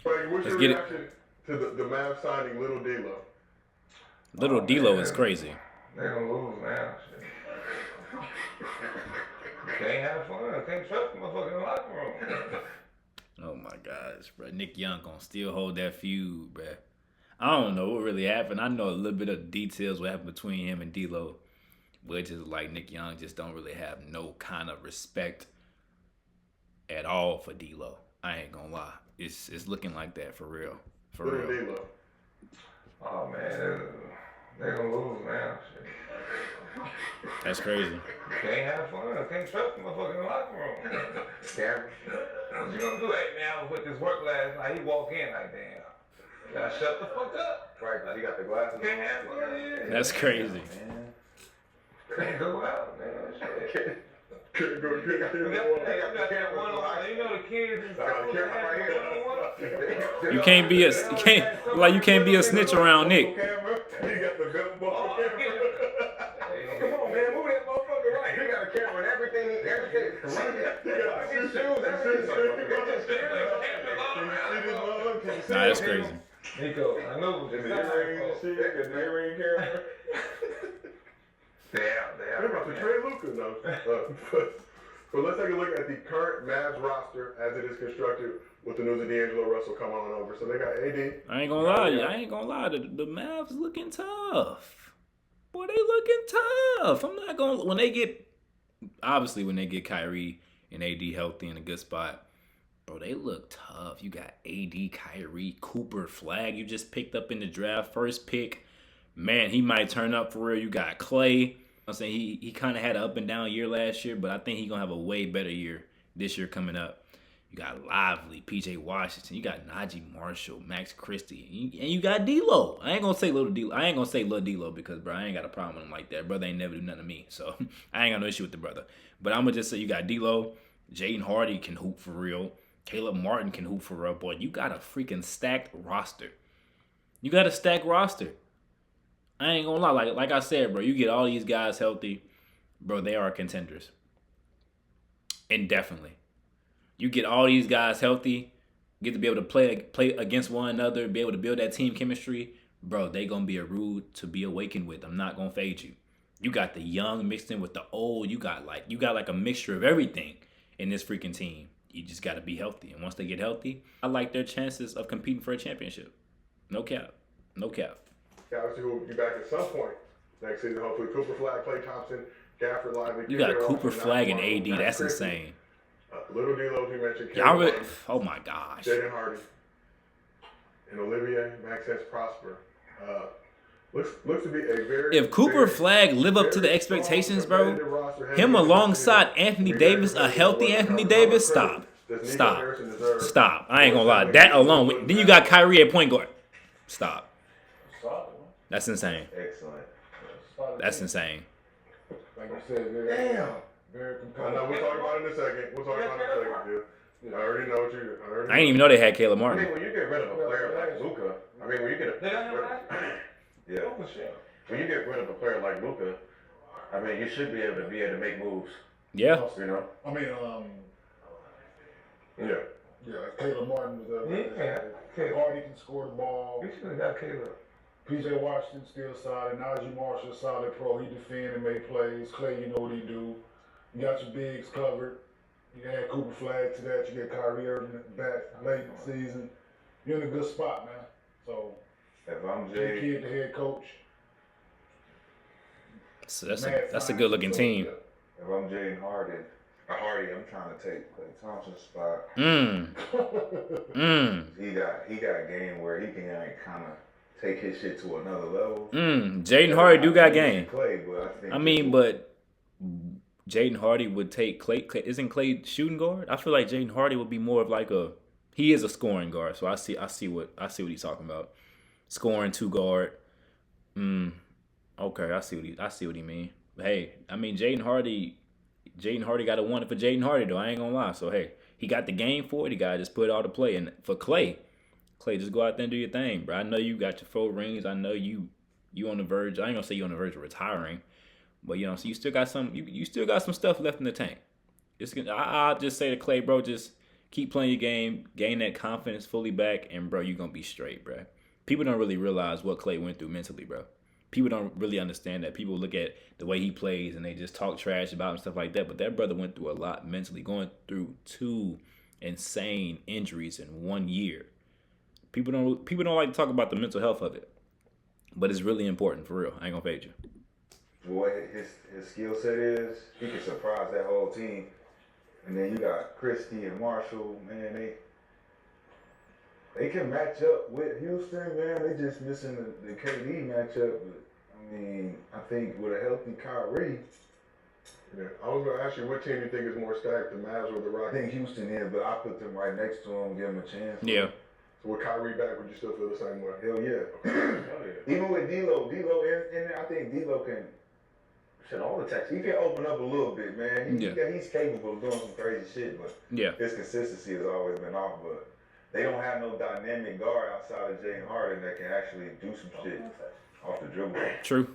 Frankie, what's Let's your get reaction to the Mavs signing Little D-Lo? Little D-Lo is crazy. They gonna lose now. Can't have fun. Can't trust the motherfucker in the locker room. Oh my gosh, bro. Nick Young gonna still hold that feud, bro. I don't know what really happened. I know a little bit of details what happened between him and D-Lo, which is like Nick Young just don't really have no kind of respect at all for D-Lo. I ain't gonna lie. It's looking like that for real. For Little real. D-Lo. Oh man, they gonna lose now. That's crazy. Can't have fun. Can't trust the motherfucker in the locker room. Scary. What you gonna do? Hey man, I was with this work last night. He walk in like, damn. Gotta shut the fuck up. Right, because he got the glasses. Can't have fun. Yeah. That's crazy. Man. Can't go out, man. Shit. Couldn't go get it. You got that one-on-one. You know the kids in school that have one-on-one. You can't be a snitch around Nick. He got the belt buckle camera. Come on, man, move that motherfucker right. He got a camera and everything. He got his shoes, Nah, that's crazy. Nico, I know. And the earring camera. They're about to trade Luka, though. But let's take a look at the current Mavs roster as it is constructed with the news of D'Angelo Russell coming on over. So they got AD. I ain't gonna lie. The Mavs looking tough. Boy, they looking tough. I'm not gonna when they get Kyrie and AD healthy in a good spot, bro, they look tough. You got AD, Kyrie, Cooper, Flag. You just picked up in the draft, first pick. Man, he might turn up for real. You got Clay. I'm saying he kind of had an up and down year last year, but I think he's gonna have a way better year this year coming up. You got Lively, PJ Washington. You got Najee Marshall, Max Christie, and you got D-Lo. I ain't gonna say little D-Lo because bro, I ain't got a problem with him like that. Brother ain't never do nothing to me, so I ain't got no issue with the brother. But I'm gonna just say you got D-Lo, Jaden Hardy can hoop for real, Caleb Martin can hoop for real. Boy, you got a freaking stacked roster. You got a stacked roster. I ain't gonna lie, like I said, bro, you get all these guys healthy, bro, they are contenders. Indefinitely. You get all these guys healthy, get to be able to play against one another, be able to build that team chemistry, bro, they gonna be a rude to be awakened with. I'm not gonna fade you. You got the young mixed in with the old. You got like a mixture of everything in this freaking team. You just gotta be healthy. And once they get healthy, I like their chances of competing for a championship. No cap. No cap. Yeah, obviously we'll be back at some point next season. Hopefully Cooper Flag, Klay Thompson, Gafford, Lively. You got Cooper Flag and AD. That's insane. Little D-Lo, as you mentioned. Oh my gosh. Jaden Hardy. And Olivier, Maxence Prosper. Looks to be a very... If Cooper Flag live up to the expectations, bro, him alongside Anthony Davis, a healthy Anthony Davis, stop. I ain't gonna lie. That alone, then you got Kyrie at point guard. Stop. That's insane. Excellent. That's insane. Like you said, very I competitive. know, we'll talk about it in a second. Dude. I already know what you... I didn't even know they had Caleb I Martin. mean, when you get rid of a player like Luka, when you get when you get rid of a player like Luka, I mean, you should be able to make moves. Yeah. You know. I mean, Caleb Martin was Hardy can score the ball. We should have got Caleb. PJ Washington still solid. Najee Marshall solid pro. He defend and make plays. Clay, you know what he do. You got your bigs covered. You add Cooper Flag to that. You get Kyrie Irving back late in the season. You're in a good spot, man. So, If I'm your Jay, kid, the head coach. So that's a good looking team. if I'm Jaden Hardy, I'm trying to take Klay Thompson's spot. He got a game where he can like kind of take his shit to another level. Jaden Hardy do got game. Clay, but But Jaden Hardy would take Clay. Isn't Clay shooting guard? I feel like Jaden Hardy would be more of like he is a scoring guard. So I see what he's talking about. Scoring 2 guard. Okay, I see what he mean. But hey, I mean Jaden Hardy got a one for Jaden Hardy though. I ain't gonna lie. So hey, he got the game for it. He got to just put it all to play. And for Clay, just go out there and do your thing, bro. I know you got your 4 rings. I know you on the verge. I ain't gonna say you on the verge of retiring, but so you still got some. You still got some stuff left in the tank. I'll just say to Clay, bro, just Keep playing your game, gain that confidence fully back, and bro, you're gonna be straight, bro. People don't really realize what Clay went through mentally, bro. People don't really understand that. People look at the way he plays and they just talk trash about him and stuff like that. But that brother went through a lot mentally, going through 2 insane injuries in 1 year. People don't like to talk about the mental health of it, but it's really important for real. I ain't gonna fade you. What his skill set is, he can surprise that whole team. And then you got Christie and Marshall, man. They can match up with Houston, man. They just missing the KD matchup. But I mean, I think with a healthy Kyrie, Yeah, I was gonna ask you what team you think is more stacked, the Mavs or the I Rockets? think Houston is. But I put them right next to him, give them a chance. Yeah. So with Kyrie back, would you still feel the same way? Hell yeah. Hell yeah. Even with D'Lo in there, I think D'Lo can. Shit, all the Texans. He can open up a little bit, man. Yeah. He's capable of doing some crazy shit, but Yeah. his consistency has always been off. But they don't have no dynamic guard outside of James Harden that can actually do some shit off the dribble. True.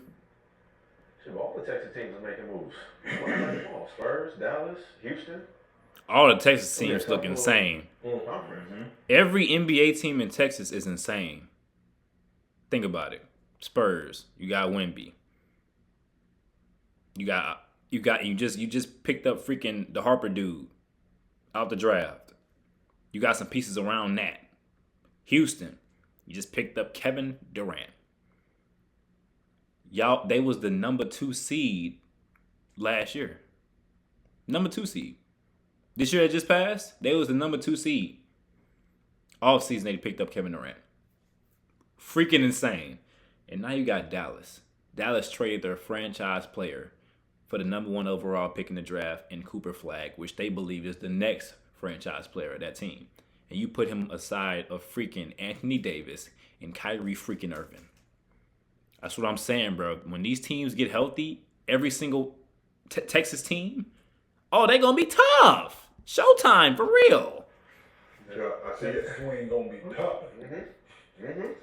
Shit, all the Texas teams are making moves. What about them all? Spurs, Dallas, Houston. All the Texas teams look insane. Conference. Every NBA team in Texas is insane. Think about it. Spurs, you got Wemby. You just picked up freaking the Harper dude out the draft. You got some pieces around that. Houston, you just picked up Kevin Durant. Y'all, they was the number 2 seed last year. Number 2 seed. This year that just passed, they was the number 2 seed. All season they picked up Kevin Durant. Freaking insane. And now you got Dallas. Dallas traded their franchise player for the number 1 overall pick in the draft in Cooper Flag, which they believe is the next franchise player of that team. And you put him aside of freaking Anthony Davis and Kyrie freaking Irving. That's what I'm saying, bro. When these teams get healthy, every single Texas team, oh, they gonna be tough. Showtime, for real. Yeah, I see it. That swing gonna be tough.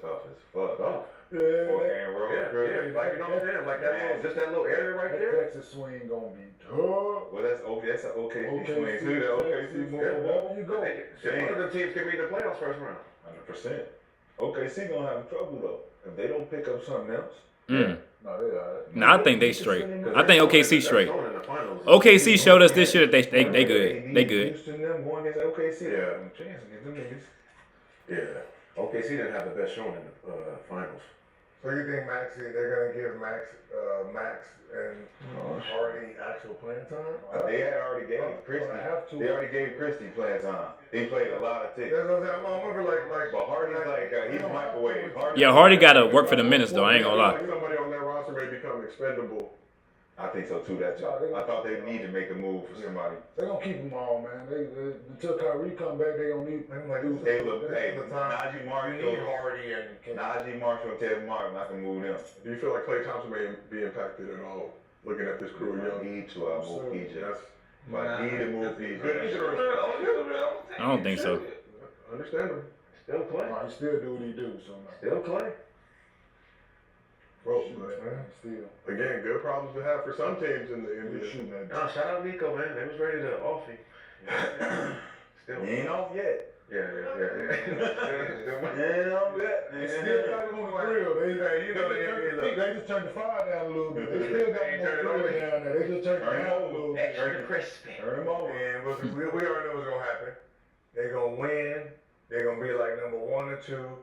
Tough as fuck. Oh. Yeah, Yeah, like, you know what I'm saying? Like that little, just that little area right there. Texas swing gonna be tough. Well, that's an OKC swing too. The OKC swing. Wherever you go. Shit, one of the teams can be in the playoffs first round. 100%. OKC gonna have trouble though if they don't pick up something else. Mm. No, they are. Nah, I think they straight. I think OKC straight. They're showing in the finals. OKC showed us this year that they good. They good. Houston them going against OKC. Yeah. Chance against them niggas. Yeah. OKC didn't have the best showing in the finals. So you think they're gonna give Max and Hardy actual playing time? They had already gave Christie. They already gave Christie playing time. He played a lot of ticks. That's what I'm saying. I'm wondering like. But Hardy's he's microwave. Yeah, Hardy got to work for the minutes, though. I ain't gonna lie. Somebody on that roster may become expendable. I think so too. I thought they need to make a move for somebody. They gonna keep them all, man. They until Kyrie come back, they gonna need. Hey, look, Najee Marshall, Hardy and Najee Marshall, and Ted Martin. I can move them. Do you feel like Klay Thompson may be impacted at all? Looking at this crew, I need to move PJ. That's I need to move PJ. good insurance. I don't think so. Understandable. Still Clay. No, he still do what he do. So Still Clay. Bro, still. again, good problems to have for some teams in the He NBA. shooting that. Nah, shout out Nico, man. They was ready to off him. Still. He ain't off yet. Yeah. He ain't off yet. They still got him on the grill. They just turned the fire down a little bit. They still got him on the grill down there. They just turned it down a little bit. Extra crispy. Turn him over. And we already know what's gonna happen. They're gonna win. They're gonna be like number 1 or 2,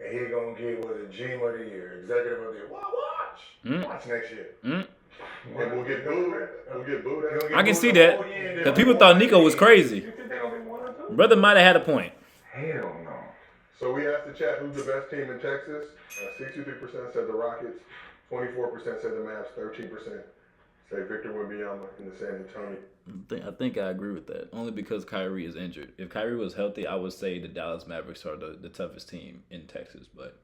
and he gonna get GM of the year, executive of the year. Watch next year. And we'll get booed. I can see that. Because people thought Nico was crazy. You think they're gonna be 1 or 2? Brother might have had a point. Hell no. So we asked the chat who's the best team in Texas. 63% said the Rockets, 24% said the Mavs, 13% say Victor Wembanyama in the San Antonio. I think I agree with that. Only because Kyrie is injured. If Kyrie was healthy, I would say the Dallas Mavericks are the toughest team in Texas. But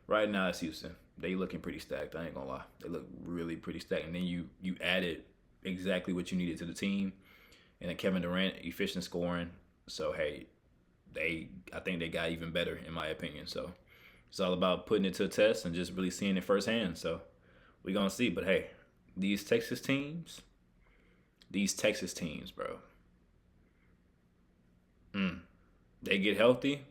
right now it's Houston. They looking pretty stacked. I ain't gonna lie. They look really pretty stacked. And then you added exactly what you needed to the team. And then Kevin Durant, efficient scoring. So hey, I think they got even better in my opinion. So it's all about putting it to a test and just really seeing it firsthand. So we're gonna see. But hey, these Texas teams, bro. They get healthy,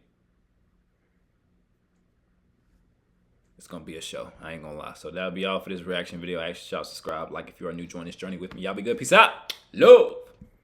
it's gonna be a show. I ain't gonna lie. So that'll be all for this reaction video. I ask y'all subscribe, like if you are new, join this journey with me. Y'all be good. Peace out. Love.